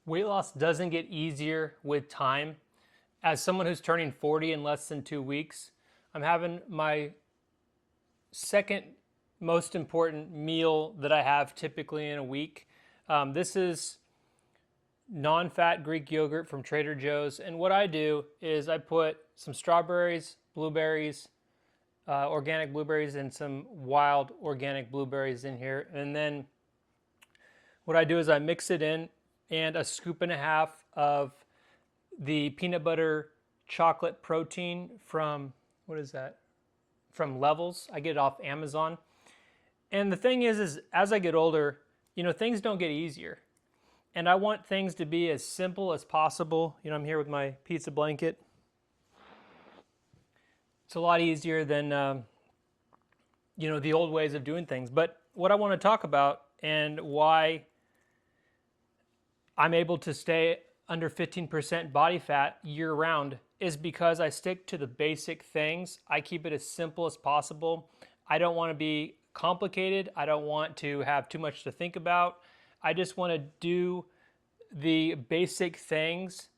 Weight loss doesn't get easier with time. As someone who's turning 40 in less than 2 weeks, I'm having my second most important meal that I have typically in a week. This is non fat Greek yogurt from Trader Joe's. And what I do is I put some strawberries, blueberries, organic blueberries, and some wild organic blueberries in here. And then what I do is I mix it in, and a scoop and a half of the peanut butter chocolate protein from, what is that? From Levels. I get it off Amazon. And the thing is as I get older, things don't get easier. And I want things to be as simple as possible. I'm here with my pizza blanket. It's a lot easier than, the old ways of doing things. But what I want to talk about and why I'm able to stay under 15% body fat year round is because I stick to the basic things. I keep it as simple as possible. I don't want to be complicated. I don't want to have too much to think about. I just want to do the basic things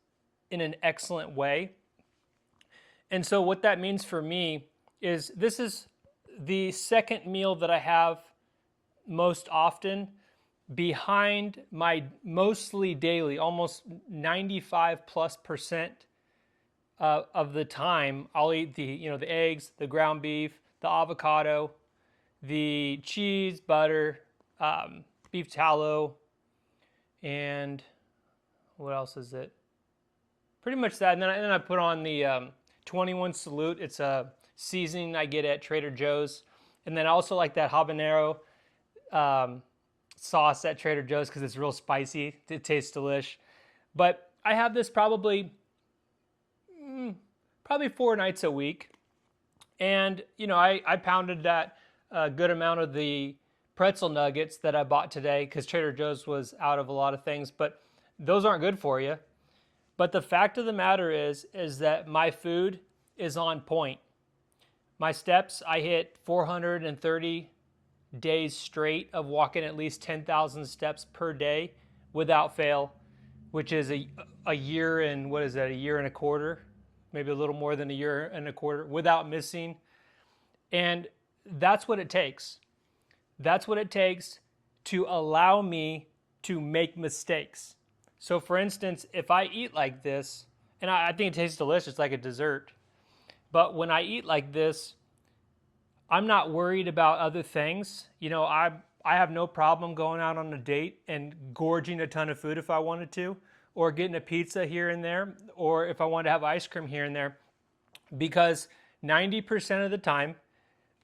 in an excellent way. And so what that means for me is this is the second meal that I have most often, behind my mostly daily, almost 95+% of the time. I'll eat the eggs, the ground beef, the avocado, the cheese, butter, beef tallow, and what else is it? Pretty much that. And then I put on the 21 Salute. It's a seasoning I get at Trader Joe's. And then I also like that habanero sauce at Trader Joe's because it's real spicy. It tastes delish. But I have this probably 4 nights a week. And, I pounded that good amount of the pretzel nuggets that I bought today because Trader Joe's was out of a lot of things. But those aren't good for you. But the fact of the matter is that my food is on point. My steps, I hit 430 days straight of walking at least 10,000 steps per day without fail, which is a year and what is that, a year and a quarter, maybe a little more than a year and a quarter without missing. And that's what it takes. That's what it takes to allow me to make mistakes. So for instance, if I eat like this, and I think it tastes delicious like a dessert, but when I eat like this, I'm not worried about other things. I have no problem going out on a date and gorging a ton of food if I wanted to, or getting a pizza here and there, or if I wanted to have ice cream here and there, because 90% of the time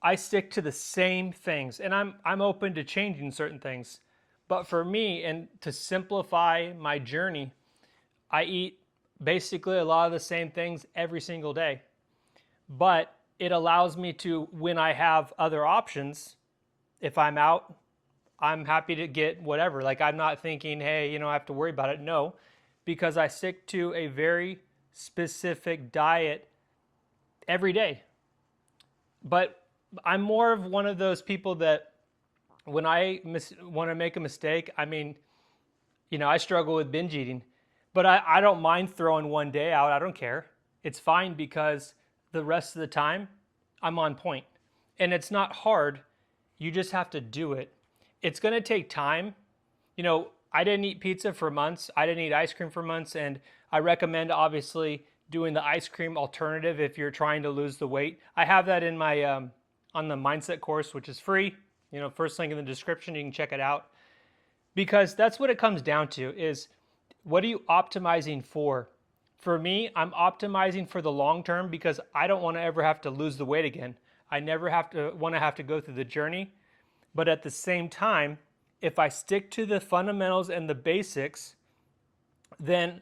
I stick to the same things, and I'm open to changing certain things. But for me, and to simplify my journey, I eat basically a lot of the same things every single day. But it allows me to, when I have other options, if I'm out, I'm happy to get whatever. Like, I'm not thinking, hey, I have to worry about it. No, because I stick to a very specific diet every day. But I'm more of one of those people that when I want to make a mistake, I struggle with binge eating, but I don't mind throwing one day out. I don't care. It's fine because the rest of the time I'm on point. And it's not hard. You just have to do it. It's going to take time. I didn't eat pizza for months. I didn't eat ice cream for months. And I recommend obviously doing the ice cream alternative if you're trying to lose the weight. I have that in my, on the mindset course, which is free. First link in the description, you can check it out. Because that's what it comes down to is, what are you optimizing for? For me, I'm optimizing for the long term because I don't want to ever have to lose the weight again. I never want to have to go through the journey. But at the same time, if I stick to the fundamentals and the basics, then,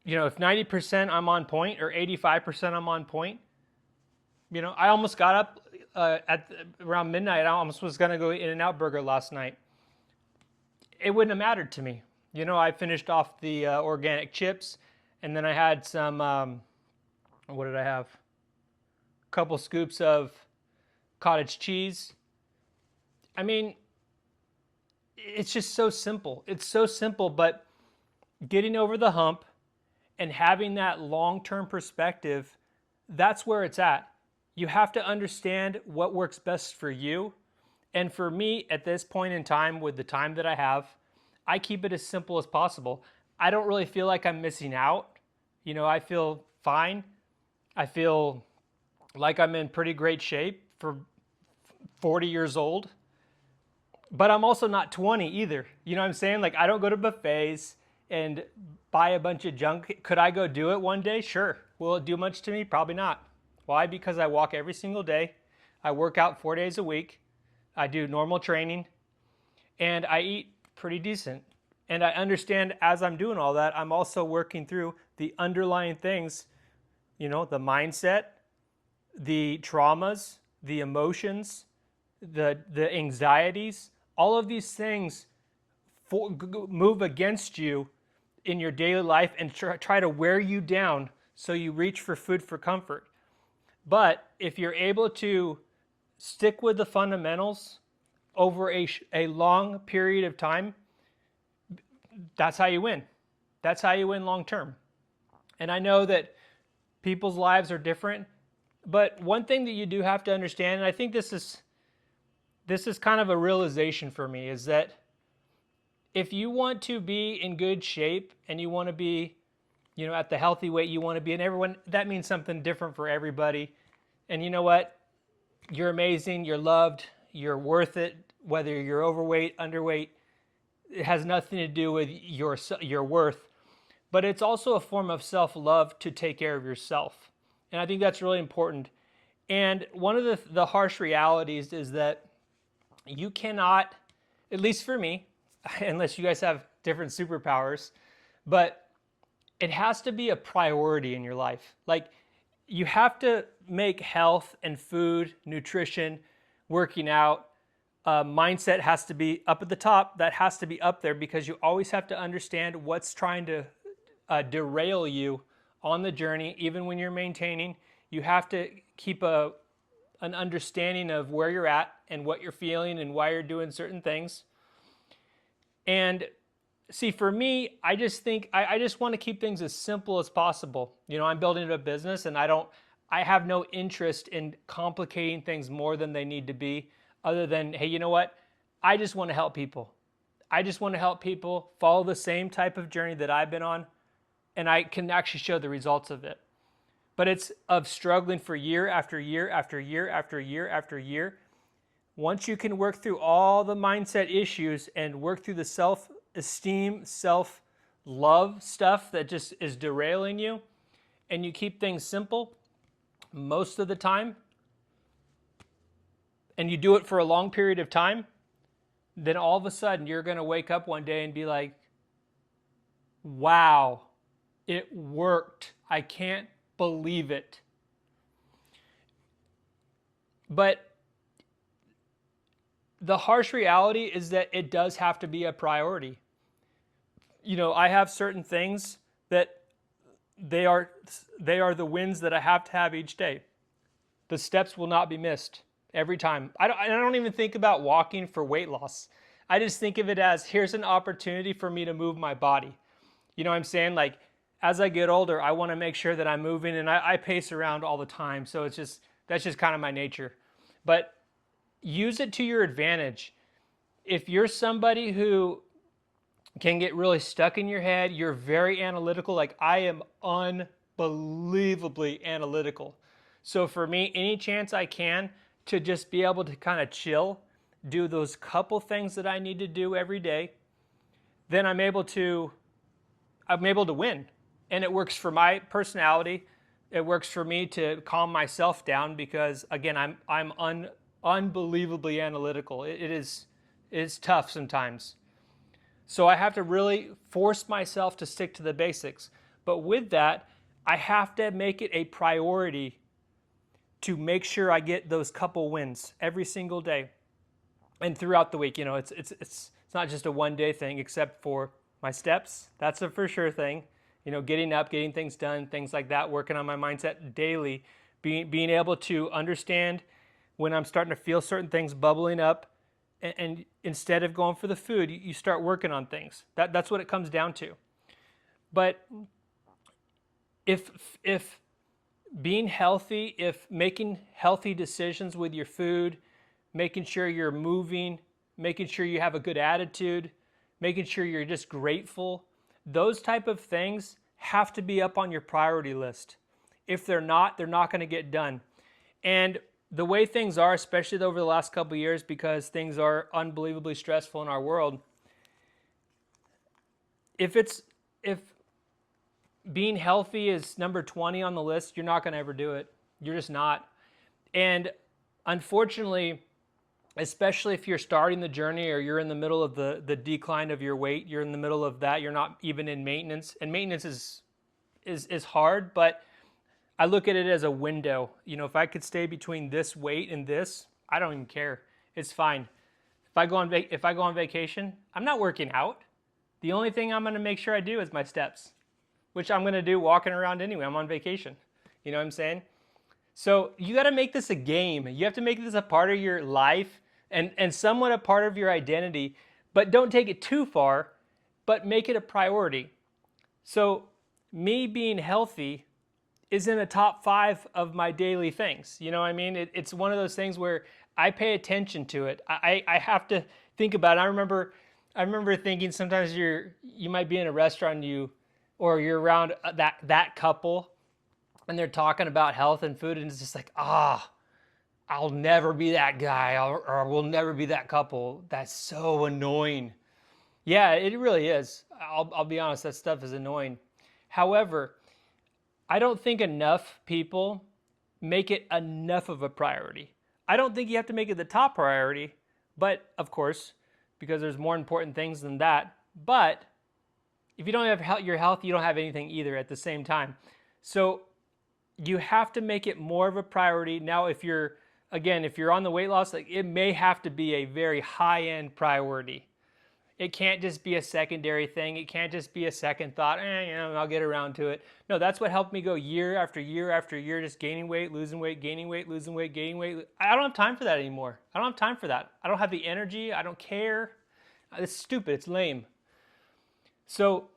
if 90% I'm on point or 85% I'm on point, I almost got up around midnight. I almost was going to go In-N-Out Burger last night. It wouldn't have mattered to me. I finished off the organic chips, and then I had some, what did I have? A couple scoops of cottage cheese. It's just so simple. It's so simple, but getting over the hump and having that long-term perspective, that's where it's at. You have to understand what works best for you. And for me, at this point in time, with the time that I have, I keep it as simple as possible. I don't really feel like I'm missing out. I feel fine. I feel like I'm in pretty great shape for 40 years old. But I'm also not 20 either. You know what I'm saying? Like, I don't go to buffets and buy a bunch of junk. Could I go do it one day? Sure. Will it do much to me? Probably not. Why? Because I walk every single day. I work out 4 days a week. I do normal training and I eat pretty decent. And I understand as I'm doing all that, I'm also working through the underlying things, the mindset, the traumas, the emotions, the anxieties, all of these things move against you in your daily life and try to wear you down so you reach for food for comfort. But if you're able to stick with the fundamentals over a long period of time, that's how you win. That's how you win long term. And I know that people's lives are different, but one thing that you do have to understand, and I think this is kind of a realization for me, is that if you want to be in good shape and you want to be, at the healthy weight you want to be, and everyone, that means something different for everybody. And you know what? You're amazing, you're loved, you're worth it, whether you're overweight, underweight. It has nothing to do with your worth, but it's also a form of self-love to take care of yourself. And I think that's really important. And one of the harsh realities is that you cannot, at least for me, unless you guys have different superpowers, but it has to be a priority in your life. Like, you have to make health and food, nutrition, working out, mindset has to be up at the top. That has to be up there because you always have to understand what's trying to derail you on the journey. Even when you're maintaining, you have to keep an understanding of where you're at and what you're feeling and why you're doing certain things. And see, for me, I just think I just want to keep things as simple as possible. I'm building a business and I have no interest in complicating things more than they need to be, other than, hey, you know what? I just want to help people. I just want to help people follow the same type of journey that I've been on, and I can actually show the results of it. But it's of struggling for year after year after year after year after year. Once you can work through all the mindset issues and work through the self-esteem, self-love stuff that just is derailing you, and you keep things simple most of the time, and you do it for a long period of time, then all of a sudden you're going to wake up one day and be like, wow, it worked. I can't believe it. But the harsh reality is that it does have to be a priority. I have certain things that they are the wins that I have to have each day. The steps will not be missed every time. I don't even think about walking for weight loss. I just think of it as, here's an opportunity for me to move my body. You know what I'm saying? Like, as I get older, I want to make sure that I'm moving, and I pace around all the time. So that's just kind of my nature. But use it to your advantage. If you're somebody who can get really stuck in your head, you're very analytical. Like, I am unbelievably analytical. So for me, any chance I can to just be able to kind of chill, do those couple things that I need to do every day, then I'm able to win. And it works for my personality. It works for me to calm myself down because, again, I'm unbelievably analytical. It's tough sometimes. So I have to really force myself to stick to the basics. But with that, I have to make it a priority to make sure I get those couple wins every single day and throughout the week. It's not just a one-day thing, except for my steps. That's a for sure thing. Getting up, getting things done, things like that, working on my mindset daily, being able to understand when I'm starting to feel certain things bubbling up, and instead of going for the food, you start working on things. That's what it comes down to. But if being healthy, if making healthy decisions with your food, making sure you're moving, making sure you have a good attitude, making sure you're just grateful, those type of things have to be up on your priority list. If they're not going to get done. And the way things are, especially over the last couple of years, because things are unbelievably stressful in our world, if being healthy is number 20 on the list, you're not going to ever do it. You're just not. And unfortunately, especially if you're starting the journey or you're in the middle of the decline of your weight, you're in the middle of that, you're not even in maintenance. And maintenance is hard, but I look at it as a window. You know, if I could stay between this weight and this, I don't even care. It's fine. If I go on vacation, I'm not working out. The only thing I'm going to make sure I do is my steps, which I'm going to do walking around anyway. I'm on vacation. You know what I'm saying? So you got to make this a game. You have to make this a part of your life and somewhat a part of your identity, but don't take it too far, but make it a priority. So me being healthy is in the top 5 of my daily things. You know what I mean? It's one of those things where I pay attention to it. I have to think about it. I remember thinking sometimes you might be in a restaurant or you're around that couple and they're talking about health and food and it's just like, I'll never be that guy or we'll never be that couple. That's so annoying. Yeah, it really is. I'll be honest, that stuff is annoying. However, I don't think enough people make it enough of a priority. I don't think you have to make it the top priority, but of course, because there's more important things than that. But if you don't have your health, you don't have anything either at the same time. So you have to make it more of a priority. Now, if you're on the weight loss, like it may have to be a very high-end priority. It can't just be a secondary thing. It can't just be a second thought, I'll get around to it. No, that's what helped me go year after year after year, just gaining weight, losing weight, gaining weight, losing weight, gaining weight. I don't have time for that anymore. I don't have time for that. I don't have the energy. I don't care. It's stupid. It's lame. So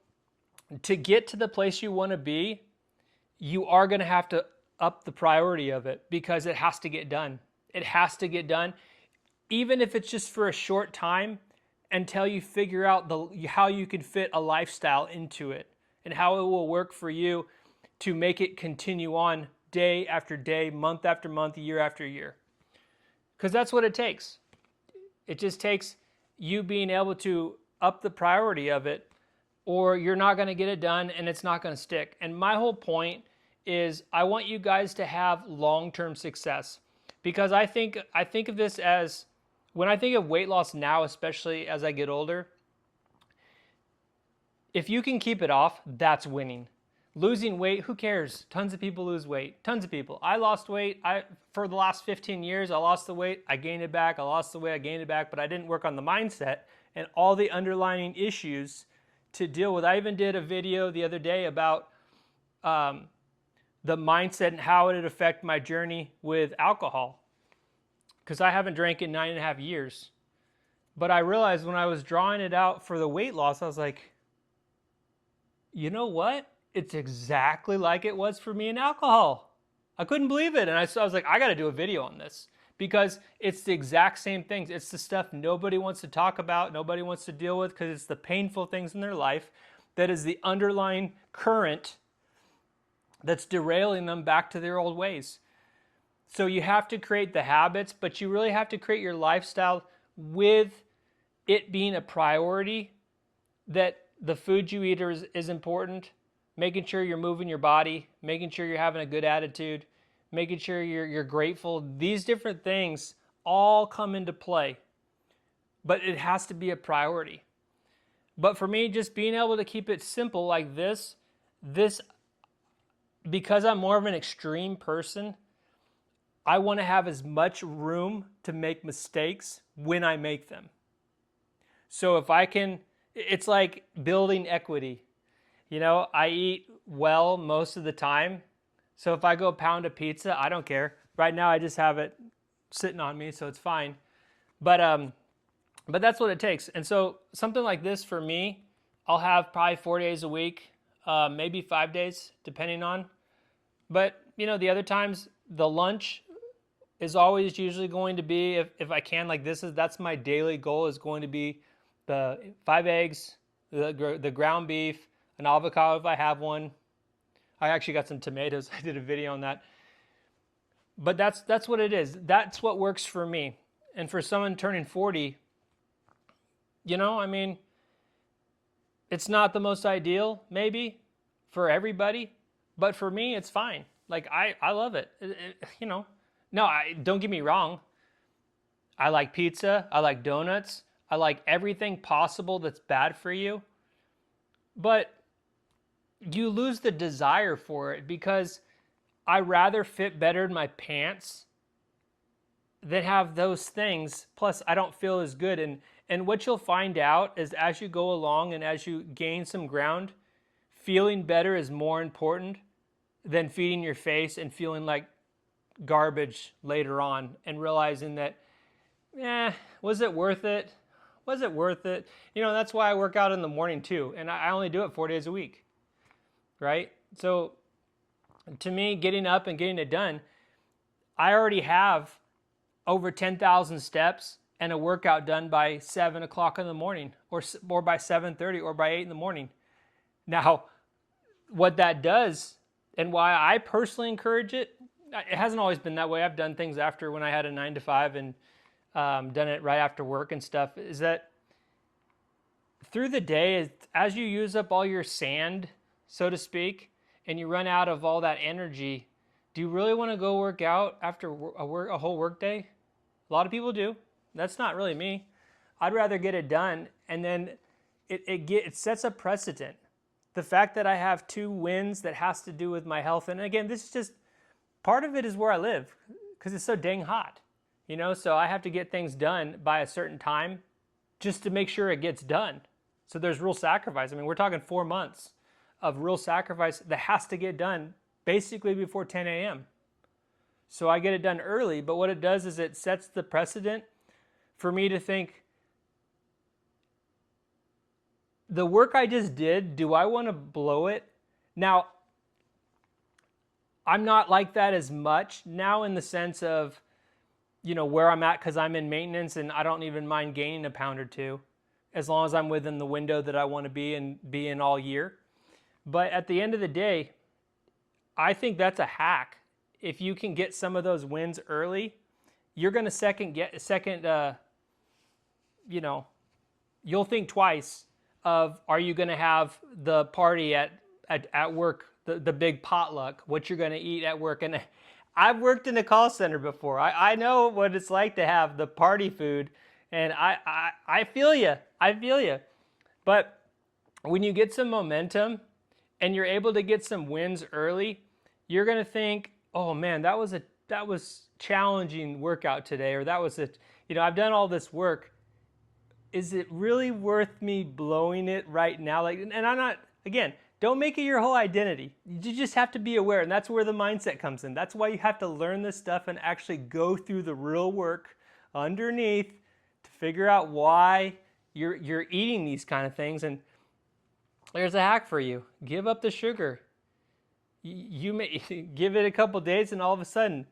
to get to the place you want to be, you are going to have to up the priority of it because it has to get done. It has to get done. Even if it's just for a short time, until you figure out how you can fit a lifestyle into it and how it will work for you to make it continue on day after day, month after month, year after year. Because that's what it takes. It just takes you being able to up the priority of it, or you're not going to get it done and it's not going to stick. And my whole point is I want you guys to have long-term success, because I think of this as, when I think of weight loss now, especially as I get older, if you can keep it off, that's winning. Losing weight, who cares? Tons of people lose weight. Tons of people. I lost weight. For the last 15 years, I lost the weight. I gained it back. I lost the weight. I gained it back. But I didn't work on the mindset and all the underlying issues to deal with. I even did a video the other day about the mindset and how it would affect my journey with alcohol. Because I haven't drank in 9.5 years. But I realized when I was drawing it out for the weight loss, I was like, you know what? It's exactly like it was for me in alcohol. I couldn't believe it. And I was like, I got to do a video on this. Because it's the exact same things. It's the stuff nobody wants to talk about, nobody wants to deal with, because it's the painful things in their life that is the underlying current that's derailing them back to their old ways. So you have to create the habits, but you really have to create your lifestyle with it being a priority, that the food you eat is important, making sure you're moving your body, making sure you're having a good attitude, making sure you're grateful. These different things all come into play, but it has to be a priority. But for me, just being able to keep it simple like this, because I'm more of an extreme person, I want to have as much room to make mistakes when I make them. So if I can, it's like building equity. You know, I eat well most of the time. So if I go pound a pizza, I don't care. Right now I just have it sitting on me, so it's fine. But that's what it takes. And so something like this for me, I'll have probably 4 days a week. maybe 5 days, depending on. But, the other times, the lunch is always usually going to be, if I can, like that's my daily goal, is going to be the 5 eggs, the ground beef, an avocado if I have one. I actually got some tomatoes. I did a video on that. But that's what it is. That's what works for me. And for someone turning 40, I mean, it's not the most ideal, maybe, for everybody, but for me, it's fine. Like, I love it. No, don't get me wrong. I like pizza. I like donuts. I like everything possible that's bad for you. But you lose the desire for it, because I rather fit better in my pants than have those things. Plus, I don't feel as good. And what you'll find out is, as you go along and as you gain some ground, feeling better is more important than feeding your face and feeling like garbage later on, and realizing that, was it worth it? Was it worth it? That's why I work out in the morning too. And I only do it 4 days a week, right? So to me, getting up and getting it done, I already have over 10,000 steps and a workout done by 7 o'clock in the morning, or by 7:30, or by 8 in the morning. Now, what that does, and why I personally encourage it hasn't always been that way. I've done things after, when I had a 9 to 5, and done it right after work and stuff, is that through the day, as you use up all your sand, so to speak, and you run out of all that energy, do you really want to go work out after a whole work day? A lot of people do. That's not really me. I'd rather get it done, and then it sets a precedent. The fact that I have 2 wins, that has to do with my health. And again, this is just, part of it is where I live, because it's so dang hot, so I have to get things done by a certain time just to make sure it gets done. So there's real sacrifice. I mean, we're talking 4 months of real sacrifice that has to get done basically before 10 a.m. So I get it done early, but what it does is it sets the precedent for me to think, the work I just did, do I want to blow it? Now, I'm not like that as much now, in the sense of, where I'm at, because I'm in maintenance and I don't even mind gaining a pound or two, as long as I'm within the window that I want to be in all year. But at the end of the day, I think that's a hack. If you can get some of those wins early, you're going to you'll think twice of, are you going to have the party at work, the big potluck, what you're going to eat at work. And I've worked in a call center before. I know what it's like to have the party food, and I feel you. I feel you. But when you get some momentum and you're able to get some wins early, you're going to think, oh man, that was challenging workout today, or that was I've done all this work. Is it really worth me blowing it right now? And I'm not, again, don't make it your whole identity. You just have to be aware, and that's where the mindset comes in. That's why you have to learn this stuff and actually go through the real work underneath to figure out why you're eating these kind of things. And there's a hack for you. Give up the sugar. You may give it a couple days, and all of a sudden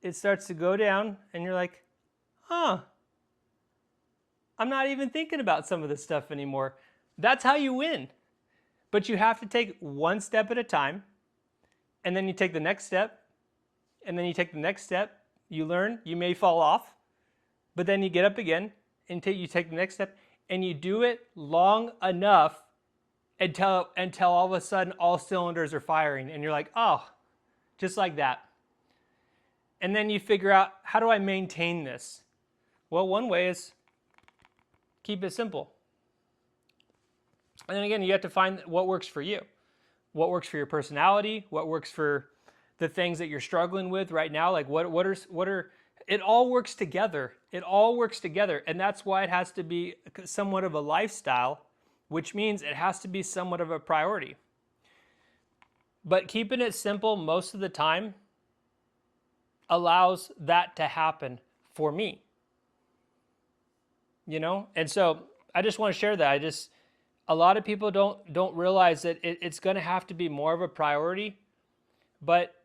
it starts to go down, and you're like, I'm not even thinking about some of this stuff anymore. That's how you win. But you have to take one step at a time, and then you take the next step, and then you take the next step. You learn, you may fall off, but then you get up again, and you take the next step, and you do it long enough until all of a sudden all cylinders are firing, and you're like, oh, just like that. And then you figure out, how do I maintain this? Well, one way is keep it simple. And then again, you have to find what works for you. What works for your personality, what works for the things that you're struggling with right now. Like what are it all works together. It all works together. And that's why it has to be somewhat of a lifestyle, which means it has to be somewhat of a priority. But keeping it simple most of the time allows that to happen for me. And so I just want to share that. a lot of people don't realize that it's going to have to be more of a priority. But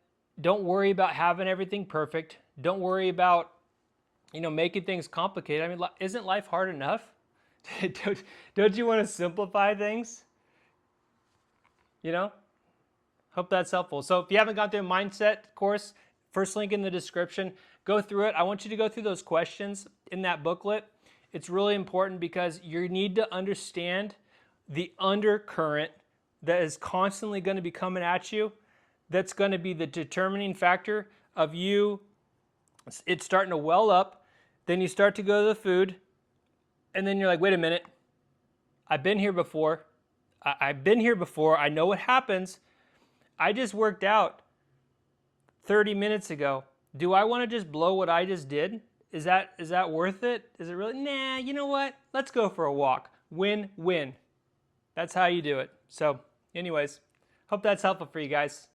don't worry about having everything perfect. Don't worry about making things complicated. I mean, isn't life hard enough? don't you want to simplify things? You know. Hope that's helpful. So if you haven't gone through a mindset course, first link in the description, go through it. I want you to go through those questions in that booklet. It's really important because you need to understand the undercurrent that is constantly going to be coming at you. That's going to be the determining factor of you. It's starting to well up. Then you start to go to the food. And then you're like, wait a minute. I've been here before. I've been here before. I know what happens. I just worked out 30 minutes ago. Do I want to just blow what I just did? Is that worth it? Is it really? Nah, you know what? Let's go for a walk. Win-win. That's how you do it. So anyways, hope that's helpful for you guys.